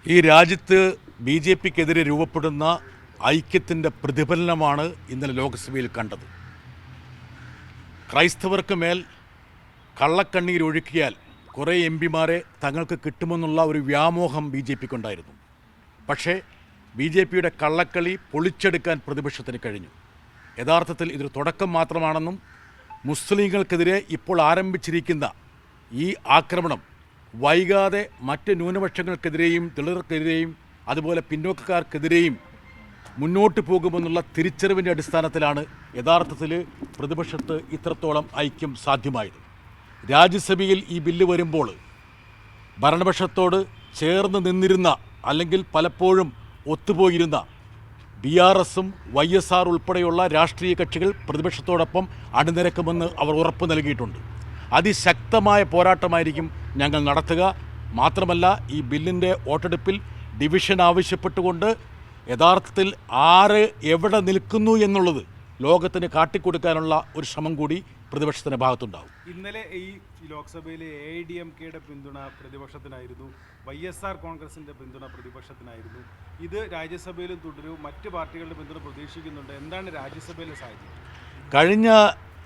ഈ രാജ്യത്ത് B J പിക്കെതിരെ രൂപപ്പെടുന്ന ഐക്യത്തിൻ്റെ പ്രതിഫലനമാണ് ഇന്നലെ ലോക്സഭയിൽ കണ്ടത്. ക്രൈസ്തവർക്ക് മേൽ കള്ളക്കണ്ണീരൊഴുക്കിയാൽ കുറേ എം പിമാരെ തങ്ങൾക്ക് കിട്ടുമെന്നുള്ള ഒരു വ്യാമോഹം ബി ജെ പിക്കുണ്ടായിരുന്നു. പക്ഷേ ബി ജെ പിയുടെ കള്ളക്കളി പൊളിച്ചെടുക്കാൻ പ്രതിപക്ഷത്തിന് കഴിഞ്ഞു. യഥാർത്ഥത്തിൽ ഇതൊരു തുടക്കം മാത്രമാണെന്നും മുസ്ലിങ്ങൾക്കെതിരെ ഇപ്പോൾ ആരംഭിച്ചിരിക്കുന്ന ഈ ആക്രമണം വൈകാതെ മറ്റ് ന്യൂനപക്ഷങ്ങൾക്കെതിരെയും ദളിതർക്കെതിരെയും അതുപോലെ പിന്നോക്കക്കാർക്കെതിരെയും മുന്നോട്ട് പോകുമെന്നുള്ള തിരിച്ചറിവിൻ്റെ അടിസ്ഥാനത്തിലാണ് യഥാർത്ഥത്തിൽ പ്രതിപക്ഷത്ത് ഇത്രത്തോളം ഐക്യം സാധ്യമായത്. രാജ്യസഭയിൽ ഈ ബില്ല് വരുമ്പോൾ ഭരണപക്ഷത്തോട് ചേർന്ന് നിന്നിരുന്ന അല്ലെങ്കിൽ പലപ്പോഴും ഒത്തുപോയിരുന്ന BRSും YSR ഉൾപ്പെടെയുള്ള രാഷ്ട്രീയ കക്ഷികൾ പ്രതിപക്ഷത്തോടൊപ്പം അണിനിരക്കുമെന്ന് അവർ ഉറപ്പ് നൽകിയിട്ടുണ്ട്. അതിശക്തമായ പോരാട്ടമായിരിക്കും ഞങ്ങൾ നടത്തുക. മാത്രമല്ല, ഈ ബില്ലിൻ്റെ വോട്ടെടുപ്പിൽ ഡിവിഷൻ ആവശ്യപ്പെട്ടുകൊണ്ട് യഥാർത്ഥത്തിൽ ആര് എവിടെ നിൽക്കുന്നു എന്നുള്ളത് ലോകത്തിന് കാട്ടിക്കൊടുക്കാനുള്ള ഒരു ശ്രമം കൂടി പ്രതിപക്ഷത്തിൻ്റെ ഭാഗത്തുണ്ടാവും. ഇന്നലെ ഈ ലോക്സഭയിലെ AIDMKയുടെ പിന്തുണ പ്രതിപക്ഷത്തിനായിരുന്നു, YSR കോൺഗ്രസിൻ്റെ പിന്തുണ പ്രതിപക്ഷത്തിനായിരുന്നു. ഇത് രാജ്യസഭയിലും തുടരും. മറ്റ് പാർട്ടികളുടെ പിന്തുണ പ്രതീക്ഷിക്കുന്നുണ്ട്. എന്താണ് രാജ്യസഭയിലെ സാഹചര്യം? കഴിഞ്ഞ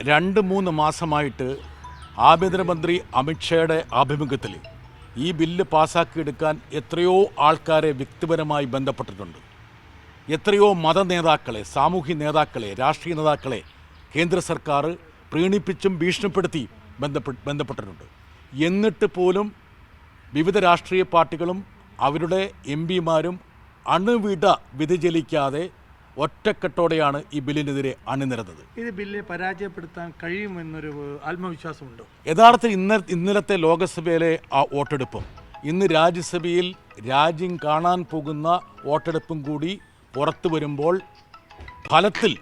2-3 മാസമായിട്ട് ആഭ്യന്തരമന്ത്രി അമിത്ഷായുടെ ആഭിമുഖ്യത്തിൽ ഈ ബില്ല് പാസ്സാക്കിയെടുക്കാൻ എത്രയോ ആൾക്കാരെ വ്യക്തിപരമായി ബന്ധപ്പെട്ടിട്ടുണ്ട്. എത്രയോ മത നേതാക്കളെ, സാമൂഹ്യ നേതാക്കളെ, രാഷ്ട്രീയ നേതാക്കളെ കേന്ദ്ര സർക്കാർ പ്രീണിപ്പിച്ചും ഭീഷണിപ്പെടുത്തി ബന്ധപ്പെട്ടിട്ടുണ്ട്. എന്നിട്ട് പോലും വിവിധ രാഷ്ട്രീയ പാർട്ടികളും അവരുടെ MPമാരും അണുവിട വ്യതിചലിക്കാതെ ഒറ്റക്കെട്ടോടെയാണ് ഈ ബില്ലിനെതിരെ അണിനിരന്നത്. ഇത് ബില്ല് പരാജയപ്പെടുത്താൻ കഴിയുമെന്നൊരു ആത്മവിശ്വാസമുണ്ടോ? യഥാർത്ഥത്തിൽ ഇന്നലത്തെ ലോകസഭയിലെ ആ വോട്ടെടുപ്പും ഇന്ന് രാജ്യസഭയിൽ രാജ്യം കാണാൻ പോകുന്ന വോട്ടെടുപ്പും കൂടി പുറത്തു വരുമ്പോൾ ഫലത്തിൽ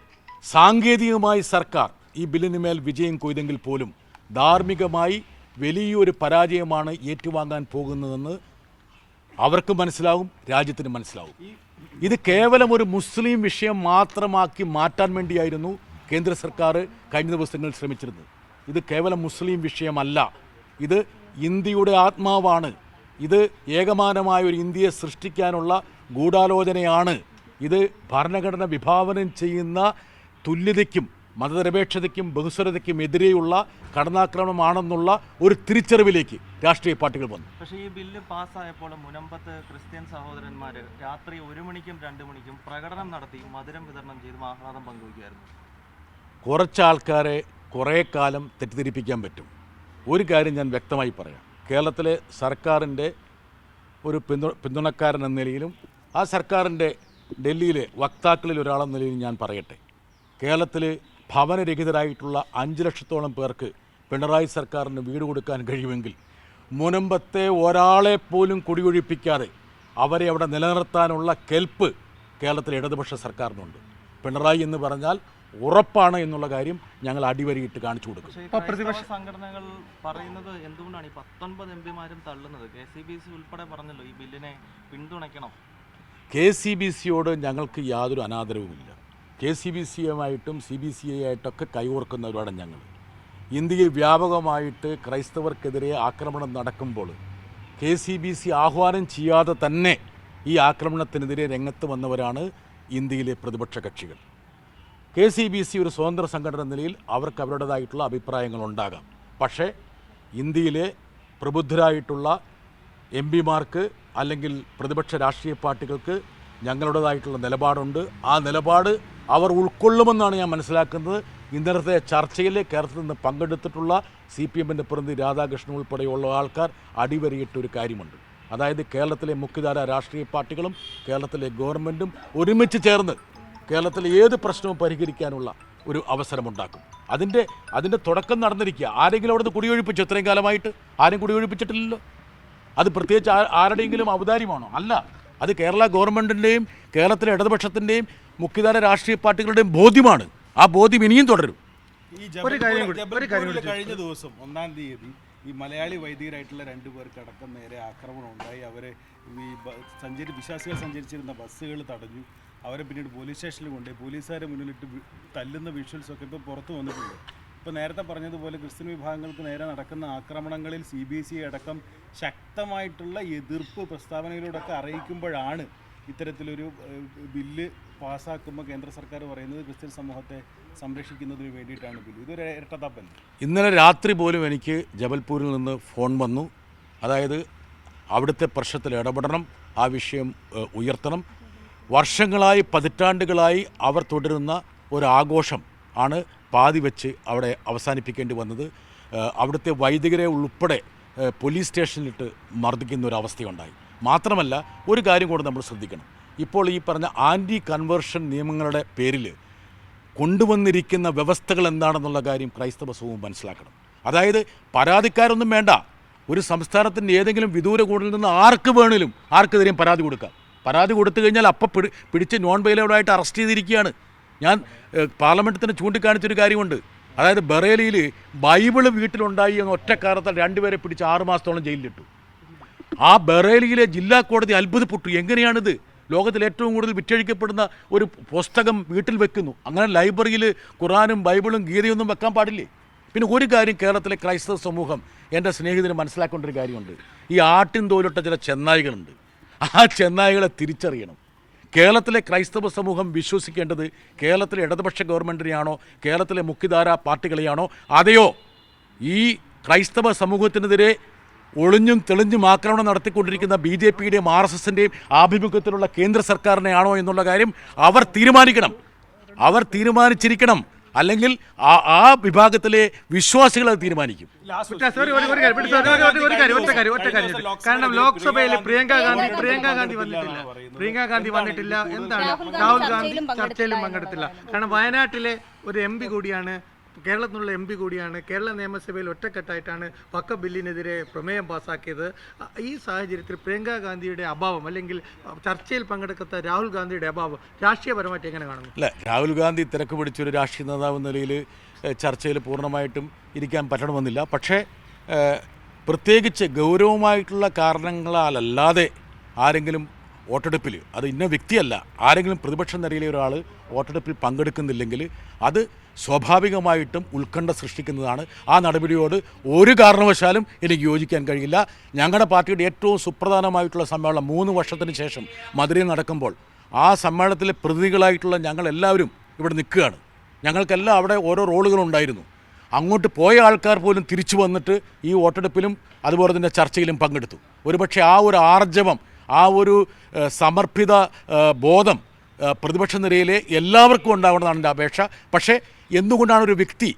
സാങ്കേതികമായി സർക്കാർ ഈ ബില്ലിന് മേൽ വിജയം കൊയ്തെങ്കിൽ പോലും ധാർമ്മികമായി വലിയൊരു പരാജയമാണ് ഏറ്റുവാങ്ങാൻ പോകുന്നതെന്ന് അവർക്ക് മനസ്സിലാവും, രാജ്യത്തിന് മനസ്സിലാവും. ഇത് കേവലം ഒരു മുസ്ലിം വിഷയം മാത്രമാക്കി മാറ്റാൻ വേണ്ടിയായിരുന്നു കേന്ദ്ര സർക്കാർ കഴിഞ്ഞ ദിവസങ്ങളിൽ ശ്രമിച്ചിരുന്നത്. ഇത് കേവലം മുസ്ലിം വിഷയമല്ല, ഇത് ഇന്ത്യയുടെ ആത്മാവാണ്. ഇത് ഏകമാനമായ ഒരു ഇന്ത്യയെ സൃഷ്ടിക്കാനുള്ള ഗൂഢാലോചനയാണ്. ഇത് ഭരണഘടന വിഭാവനം ചെയ്യുന്ന തുല്യതയ്ക്കും മതനിരപേക്ഷതയ്ക്കും ബഹുസ്വരതയ്ക്കും എതിരെയുള്ള കടന്നാക്രമണമാണെന്നുള്ള ഒരു തിരിച്ചറിവിലേക്ക് രാഷ്ട്രീയ പാർട്ടികൾ വന്നു. പക്ഷേ ഈ ബില്ല് പാസ്സായപ്പോൾ മുനമ്പത്ത് ക്രിസ്ത്യൻ സഹോദരന്മാർ രാത്രി 1 മണിക്കും 2 മണിക്കും പ്രകടനം നടത്തി മധുരം വിതരണം ചെയ്ത് ആഹ്ലാദം പങ്കുവയ്ക്കുമായിരുന്നു. കുറച്ച് ആൾക്കാരെ കുറേ കാലം തെറ്റിദ്ധരിപ്പിക്കാൻ പറ്റും. ഒരു കാര്യം ഞാൻ വ്യക്തമായി പറയാം. കേരളത്തിലെ സർക്കാരിൻ്റെ ഒരു പിന്തുണക്കാരൻ എന്ന നിലയിലും ആ സർക്കാരിൻ്റെ ഡൽഹിയിലെ വക്താക്കളിൽ ഒരാളെന്ന നിലയിൽ ഞാൻ പറയട്ടെ, കേരളത്തിൽ ഭവനരഹിതരായിട്ടുള്ള 5 ലക്ഷത്തോളം പേർക്ക് പിണറായി സർക്കാരിന് വീട് കൊടുക്കാൻ കഴിയുമെങ്കിൽ മുനമ്പത്തെ ഒരാളെ പോലും കുടിയൊഴിപ്പിക്കാതെ അവരെ അവിടെ നിലനിർത്താനുള്ള കെൽപ്പ് കേരളത്തിലെ ഇടതുപക്ഷ സർക്കാരിനുണ്ട്. പിണറായി എന്ന് പറഞ്ഞാൽ ഉറപ്പാണ് എന്നുള്ള കാര്യം ഞങ്ങൾ അടിവരയിട്ട് കാണിച്ചു കൊടുക്കും. പ്രതിപക്ഷ സംഘടനകൾ പറയുന്നത് എന്തുകൊണ്ടാണ് ഈ 19 MPമാരും തള്ളുന്നത്? KCBC ഉൾപ്പെടെ പറഞ്ഞല്ലോ ഈ ബില്ലിനെ പിന്തുണയ്ക്കണം. KCBCയോട് ഞങ്ങൾക്ക് യാതൊരു അനാദരവുമില്ല. KCBCയുമായിട്ടും CBCI ആയിട്ടൊക്കെ കൈകോർക്കുന്നവരാണ് ഞങ്ങൾ. ഇന്ത്യയിൽ വ്യാപകമായിട്ട് ക്രൈസ്തവർക്കെതിരെ ആക്രമണം നടക്കുമ്പോൾ KCBC ആഹ്വാനം ചെയ്യാതെ തന്നെ ഈ ആക്രമണത്തിനെതിരെ രംഗത്ത് വന്നവരാണ് ഇന്ത്യയിലെ പ്രതിപക്ഷ കക്ഷികൾ. KCBC ഒരു സ്വതന്ത്ര സംഘടന നിലയിൽ അവർക്ക് അവരുടേതായിട്ടുള്ള അഭിപ്രായങ്ങളുണ്ടാകാം. പക്ഷേ ഇന്ത്യയിലെ പ്രബുദ്ധരായിട്ടുള്ള MPമാർക്ക് അല്ലെങ്കിൽ പ്രതിപക്ഷ രാഷ്ട്രീയ പാർട്ടികൾക്ക് ഞങ്ങളുടേതായിട്ടുള്ള നിലപാടുണ്ട്. ആ നിലപാട് അവർ ഉൾക്കൊള്ളുമെന്നാണ് ഞാൻ മനസ്സിലാക്കുന്നത്. ഇന്നലത്തെ ചർച്ചയിൽ കേരളത്തിൽ നിന്ന് പങ്കെടുത്തിട്ടുള്ള CPMൻ്റെ പ്രതിനിധി രാധാകൃഷ്ണൻ ഉൾപ്പെടെയുള്ള ആൾക്കാർ അടിവരയിട്ടൊരു കാര്യമുണ്ട്. അതായത് കേരളത്തിലെ മുഖ്യധാര രാഷ്ട്രീയ പാർട്ടികളും കേരളത്തിലെ ഗവൺമെൻറ്റും ഒരുമിച്ച് ചേർന്ന് കേരളത്തിലെ ഏത് പ്രശ്നവും പരിഹരിക്കാനുള്ള ഒരു അവസരമുണ്ടാക്കും. അതിൻ്റെ തുടക്കം നടന്നിരിക്കുക. ആരെങ്കിലും അവിടുന്ന് കുടിയൊഴിപ്പിച്ചു? ഇത്രയും കാലമായിട്ട് ആരും കുടിയൊഴിപ്പിച്ചിട്ടില്ലല്ലോ. അത് പ്രത്യേകിച്ച് ആരുടെയെങ്കിലും ഔദാര്യമാണോ? അല്ല, അത് കേരള ഗവൺമെൻറ്റിൻ്റെയും കേരളത്തിലെ ഇടതുപക്ഷത്തിൻ്റെയും മുഖ്യധാര രാഷ്ട്രീയ പാർട്ടികളുടെയും ബോധ്യമാണ്. ആ ബോധ്യം ഇനിയും തുടരും. ഈ ജബൽപൂരിൽ കഴിഞ്ഞ ദിവസം 1-ാം തീയതി ഈ മലയാളി വൈദികരായിട്ടുള്ള 2 പേർക്ക് അടക്കം നേരെ ആക്രമണം ഉണ്ടായി. അവരെ ഈ വിശ്വാസികൾ സഞ്ചരിച്ചിരുന്ന ബസ്സുകൾ തടഞ്ഞു. അവരെ പിന്നീട് പോലീസ് സ്റ്റേഷനിൽ കൊണ്ടുപോയി പോലീസുകാരെ മുന്നിലിട്ട് തല്ലുന്ന വിഷ്വൽസൊക്കെ ഇപ്പോൾ പുറത്തു വന്നിട്ടുണ്ട്. ഇപ്പോൾ നേരത്തെ പറഞ്ഞതുപോലെ ക്രിസ്ത്യൻ വിഭാഗങ്ങൾക്ക് നേരെ നടക്കുന്ന ആക്രമണങ്ങളിൽ CBSE അടക്കം ശക്തമായിട്ടുള്ള എതിർപ്പ് പ്രസ്താവനയിലൂടെയൊക്കെ അറിയിക്കുമ്പോഴാണ് ഇത്തരത്തിലൊരു ബില്ല് പാസ്സാക്കുമ്പോൾ കേന്ദ്ര സർക്കാർ പറയുന്നത് ക്രിസ്ത്യൻ സമൂഹത്തെ സംരക്ഷിക്കുന്നതിന് വേണ്ടിയിട്ടാണ് ബില്ല്. ഇതൊരു ഇരട്ടത്താപ്പല്ലേ? ഇന്നലെ രാത്രി പോലും എനിക്ക് ജബൽപൂരിൽ നിന്ന് ഫോൺ വന്നു. അതായത് അവിടുത്തെ പ്രശ്നത്തിൽ ഇടപെടണം, ആ വിഷയം ഉയർത്തണം. വർഷങ്ങളായി പതിറ്റാണ്ടുകളായി അവർ തുടരുന്ന ഒരു ആഘോഷം ആണ് പാതി വെച്ച് അവിടെ അവസാനിപ്പിക്കേണ്ടി വന്നത്. അവിടുത്തെ വൈദികരെ ഉൾപ്പെടെ പോലീസ് സ്റ്റേഷനിലിട്ട് മർദ്ദിക്കുന്ന ഒരു അവസ്ഥയുണ്ടായി. മാത്രമല്ല ഒരു കാര്യം കൂടെ നമ്മൾ ശ്രദ്ധിക്കണം. ഇപ്പോൾ ഈ പറഞ്ഞ ആൻറ്റി കൺവേർഷൻ നിയമങ്ങളുടെ പേരിൽ കൊണ്ടുവന്നിരിക്കുന്ന വ്യവസ്ഥകൾ എന്താണെന്നുള്ള കാര്യം ക്രൈസ്തവ സമൂഹം മനസ്സിലാക്കണം. അതായത് പരാതിക്കാരൊന്നും വേണ്ട, ഒരു സംസ്ഥാനത്തിൻ്റെ ഏതെങ്കിലും വിദൂര കൂടിൽ നിന്ന് ആർക്ക് വേണേലും ആർക്കെതിരെയും പരാതി കൊടുക്കാം. പരാതി കൊടുത്തു കഴിഞ്ഞാൽ അപ്പം പിടിച്ച് നോൺ ബെയിലബിളായിട്ട് അറസ്റ്റ് ചെയ്തിരിക്കുകയാണ്. ഞാൻ പാർലമെൻറ്റിന് ചൂണ്ടിക്കാണിച്ചൊരു കാര്യമുണ്ട്. അതായത് ബറേലിയിൽ ബൈബിള് വീട്ടിലുണ്ടായി എന്ന ഒറ്റക്കാലത്ത് 2 പേരെ പിടിച്ച് 6 മാസത്തോളം ജയിലിലിട്ടു. ആ ബറേലിയിലെ ജില്ലാ കോടതി അത്ഭുതപ്പെട്ടു. എങ്ങനെയാണിത്? ലോകത്തിൽ ഏറ്റവും കൂടുതൽ വിറ്റഴിക്കപ്പെടുന്ന ഒരു പുസ്തകം വീട്ടിൽ വെക്കുന്നു. അങ്ങനെ ലൈബ്രറിയിൽ ഖുറാനും ബൈബിളും ഗീതയൊന്നും വെക്കാൻ പാടില്ലേ? പിന്നെ ഒരു കാര്യം കേരളത്തിലെ ക്രൈസ്തവ സമൂഹം, എൻ്റെ സ്നേഹിതന് മനസ്സിലാക്കേണ്ട ഒരു കാര്യമുണ്ട്. ഈ ആട്ടിൻ തോലിട്ട ചില ചെന്നായികളുണ്ട്. ആ ചെന്നായികളെ തിരിച്ചറിയണം. കേരളത്തിലെ ക്രൈസ്തവ സമൂഹം വിശ്വസിക്കേണ്ടത് കേരളത്തിലെ ഇടതുപക്ഷ ഗവൺമെൻറ്റിനെയാണോ കേരളത്തിലെ മുഖ്യധാര പാർട്ടികളെയാണോ, അതെയോ ഈ ക്രൈസ്തവ സമൂഹത്തിനെതിരെ ഒളിഞ്ഞും തെളിഞ്ഞും ആക്രമണം നടത്തിക്കൊണ്ടിരിക്കുന്ന BJPയുടെയും RSSൻ്റെയും ആഭിമുഖ്യത്തിലുള്ള കേന്ദ്ര സർക്കാരിനെയാണോ എന്നുള്ള കാര്യം അവർ തീരുമാനിക്കണം. അവർ തീരുമാനിച്ചിരിക്കണം. അല്ലെങ്കിൽ ആ വിഭാഗത്തിലെ വിശ്വാസികൾ അത് തീരുമാനിക്കും. കാരണം ലോക്സഭയിൽ പ്രിയങ്ക ഗാന്ധി വന്നിട്ടില്ല. എന്താണ്? രാഹുൽ ഗാന്ധി ചർച്ചയിലും പങ്കെടുത്തില്ല. കാരണം വയനാട്ടിലെ ഒരു MP കൂടിയാണ്, കേരളത്തിലുള്ള MP കൂടിയാണ്. കേരള നിയമസഭയിൽ ഒറ്റക്കെട്ടായിട്ടാണ് വഖഫ് ബില്ലിനെതിരെ പ്രമേയം പാസ്സാക്കിയത്. ഈ സാഹചര്യത്തിൽ പ്രിയങ്ക ഗാന്ധിയുടെ അഭാവം അല്ലെങ്കിൽ ചർച്ചയിൽ പങ്കെടുക്കാത്ത രാഹുൽ ഗാന്ധിയുടെ അഭാവം രാഷ്ട്രീയപരമായിട്ട് എങ്ങനെ കാണുന്നു? അല്ല, രാഹുൽ ഗാന്ധി തിരക്ക് പിടിച്ചൊരു രാഷ്ട്രീയ നേതാവ് എന്ന നിലയിൽ ചർച്ചയിൽ പൂർണ്ണമായിട്ടും ഇരിക്കാൻ പറ്റണമെന്നില്ല. പക്ഷേ പ്രത്യേകിച്ച് ഗൗരവമായിട്ടുള്ള കാരണങ്ങളാലല്ലാതെ ആരെങ്കിലും വോട്ടെടുപ്പിൽ, അത് ഇന്ന വ്യക്തിയല്ല, ആരെങ്കിലും പ്രതിപക്ഷ നിരയിലെ ഒരാൾ വോട്ടെടുപ്പിൽ പങ്കെടുക്കുന്നില്ലെങ്കിൽ അത് സ്വാഭാവികമായിട്ടും ഉത്കണ്ഠ സൃഷ്ടിക്കുന്നതാണ്. ആ നടപടിയോട് ഒരു കാരണവശാലും എനിക്ക് യോജിക്കാൻ കഴിയില്ല. ഞങ്ങളുടെ പാർട്ടിയുടെ ഏറ്റവും സുപ്രധാനമായിട്ടുള്ള സമ്മേളനം 3 വർഷത്തിന് ശേഷം മധുരയിൽ നടക്കുമ്പോൾ ആ സമ്മേളനത്തിലെ പ്രതിനിധികളായിട്ടുള്ള ഞങ്ങളെല്ലാവരും ഇവിടെ നിൽക്കുകയാണ്. ഞങ്ങൾക്കെല്ലാം അവിടെ ഓരോ റോളുകളുണ്ടായിരുന്നു. അങ്ങോട്ട് പോയ ആൾക്കാർ പോലും തിരിച്ചു വന്നിട്ട് ഈ വോട്ടെടുപ്പിലും അതുപോലെ തന്നെ ചർച്ചയിലും പങ്കെടുത്തു. ഒരുപക്ഷെ ആ ഒരു ആർജവം, ആ ഒരു സമർപ്പിത ബോധം പ്രതിപക്ഷ നിരയിലെ എല്ലാവർക്കും ഉണ്ടാവണമെന്നാണ് എൻ്റെ അപേക്ഷ. പക്ഷേ എന്തുകൊണ്ടാണ് ഒരു വ്യക്തി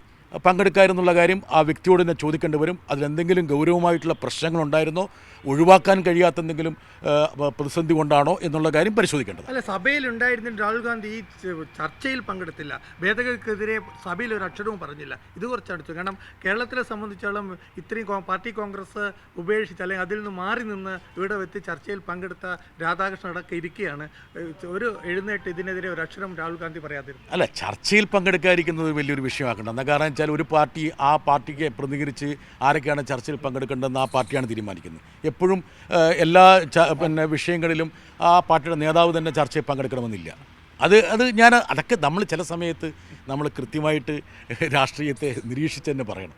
പങ്കെടുക്കാമെന്നുള്ള കാര്യം ആ വ്യക്തിയോട് തന്നെ ചോദിക്കേണ്ടി വരും. അതിലെന്തെങ്കിലും ഗൗരവമായിട്ടുള്ള പ്രശ്നങ്ങളുണ്ടായിരുന്നോ, ഒഴിവാക്കാൻ കഴിയാത്ത എന്തെങ്കിലും പ്രതിസന്ധി കൊണ്ടാണോ എന്നുള്ള കാര്യം പരിശോധിക്കേണ്ടത്. അല്ല, സഭയിൽ ഉണ്ടായിരുന്ന രാഹുൽ ഗാന്ധി ഈ ചർച്ചയിൽ പങ്കെടുത്തില്ല. ഭേദഗതിക്കെതിരെ സഭയിൽ ഒരു അക്ഷരവും പറഞ്ഞില്ല. ഇത് കുറച്ചടുത്തു. കാരണം കേരളത്തിലെ സംബന്ധിച്ചോളം ഇത്രയും പാർട്ടി കോൺഗ്രസ് ഉപേക്ഷിച്ച് അല്ലെങ്കിൽ അതിൽ നിന്ന് മാറി നിന്ന് ഇവിടെ എത്തി ചർച്ചയിൽ പങ്കെടുത്ത രാധാകൃഷ്ണൻ അടക്കം ഇരിക്കുകയാണ്. ഒരു എഴുന്നേറ്റ് ഇതിനെതിരെ ഒരു അക്ഷരം രാഹുൽ ഗാന്ധി പറയാതിരുന്നു. അല്ല, ചർച്ചയിൽ പങ്കെടുക്കാതിരിക്കുന്നത് വലിയൊരു വിഷയമാക്കേണ്ട. എന്താ കാരണം വെച്ചാൽ ഒരു പാർട്ടി ആ പാർട്ടിക്ക് പ്രതികരിച്ച് ആരൊക്കെയാണ് ചർച്ചയിൽ പങ്കെടുക്കേണ്ടതെന്ന് ആ പാർട്ടിയാണ് തീരുമാനിക്കുന്നത്. എപ്പോഴും എല്ലാ വിഷയങ്ങളിലും ആ പാർട്ടിയുടെ നേതാവ് തന്നെ ചർച്ചയിൽ പങ്കെടുക്കണമെന്നില്ല. അതൊക്കെ നമ്മൾ ചില സമയത്ത് നമ്മൾ കൃത്യമായിട്ട് രാഷ്ട്രീയത്തെ നിരീക്ഷിച്ച് തന്നെ പറയണം.